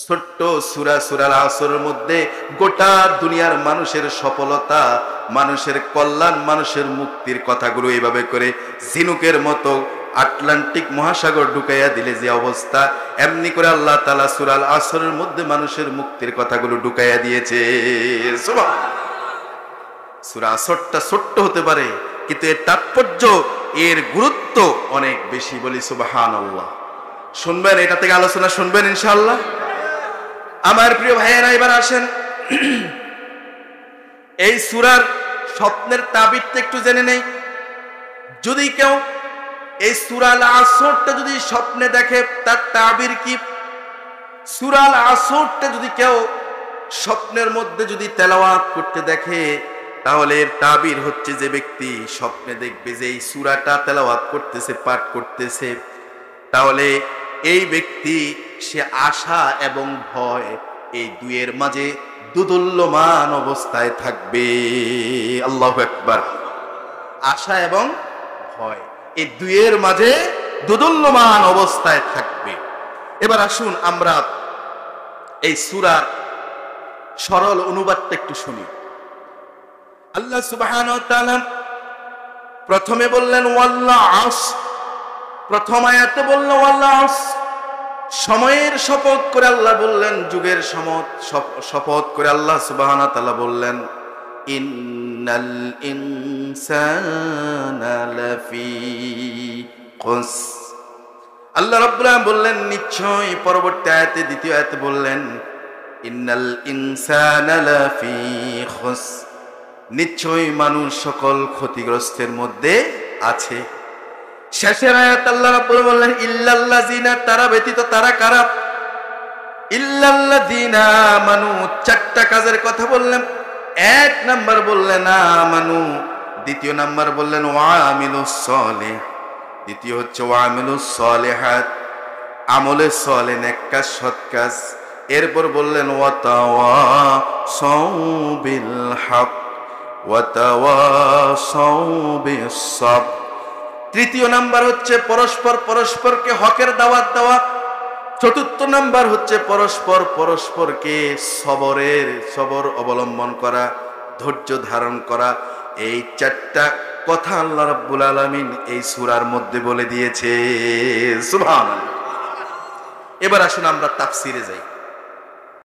ছোট্ট সূরা সূরাল আসরের মধ্যে গোটা দুনিয়ার মানুষের সফলতা, মানুষের কল্যাণ, মানুষের মুক্তির কথাগুলো এইভাবে করে ঝিনুকের মতো আটলান্টিক মহাসাগর ঢুকাইয়া দিলে যে অবস্থা, এমনি করে আল্লাহ তাআলা সূরাল আসরের মধ্যে মানুষের মুক্তির কথাগুলো ঢুকাইয়া দিয়েছে। সুবহানাল্লাহ। সূরা আসরটা ছোট্ট হতে পারে, কিন্তু এর তাৎপর্য, এর গুরুত্ব অনেক বেশি। বলি সুবহানাল্লাহ। শুনবেন, এটা থেকে আলোচনা শুনবেন ইনশাআল্লাহ। আমার প্রিয় ভাইয়েরা, এবার আসেন এই সূরার স্বপ্নের তাবিরটা একটু জেনে নেই। যদি কেউ এই সূরাল আসরটা যদি স্বপ্নে দেখে, তার তাবির কি? সূরাল আসরটা যদি কেউ স্বপ্নের মধ্যে যদি তেলাওয়াত করতে দেখে, তাহলে এর তাবির হচ্ছে, যে ব্যক্তি স্বপ্নে দেখবে যে এই সূরাটা তেলাওয়াত করতেছে, পাঠ করতেছে, তাহলে এই ব্যক্তি সে আশা এবং ভয় এই দুইয়ের মাঝে দুদুল্যমান অবস্থায় থাকবে। আল্লাহু আকবার। আশা এবং ভয় এই দুইয়ের মাঝে দুদুল্যমান অবস্থায় থাকবে। এবার আসুন আমরা এই সূরার সরল অনুবাদটা একটু শুনি। আল্লাহ সুবহানাহু ওয়া তাআলা প্রথমে বললেন ওয়াল আসর, প্রথম আয়াতে বললেন ওয়াল আসর, সময়ের শপথ করে আল্লাহ বললেন, যুগের শপথ করে আল্লাহ সুবহানাহু ওয়া তাআলা বললেন ইন্নাল ইনসানা লাফি খুসর। আল্লাহ রাব্বুল আলামিন বললেন নিশ্চয়, পরবর্তী আয়াতে দ্বিতীয় আয়াতে বললেন ইন্নাল ইনসানা লাফি খুসর, নিশ্চয় মানুষ সকল ক্ষতিগ্রস্তের মধ্যে আছে। শেষের আয়াত আল্লাহ রাব্বুল বললেন ইল্লাল্লাযিনা, তারা ব্যতীত, তারা কারা? ইল্লাল্লাযিনা আমানু, চারটা কাজের কথা বললেন। এক নাম্বার বললেন আমানু, দ্বিতীয় নাম্বার বললেন ওয়ামিলুস সালিহ, দ্বিতীয় হচ্ছে ওয়ামিলুস সালিহাত, আমলে সালেহ, নেক কাজ, সৎ কাজ। এরপর বললেন ওয়াতাওয়াসাউ বিল হক ওয়াতাওয়াসাউ বিস সাবর। তৃতীয় নাম্বার হচ্ছে পরস্পরকে হকের দাওয়াত দেওয়া। চতুর্থ নাম্বার হচ্ছে পরস্পরকে সবর অবলম্বন করা, ধৈর্য ধারণ করা। এই চারটা কথা আল্লাহ রাব্বুল আলামিন এই সূরার মধ্যে বলে দিয়েছে। সুবহানাল্লাহ। এবার আসুন আমরা তাফসিরে যাই।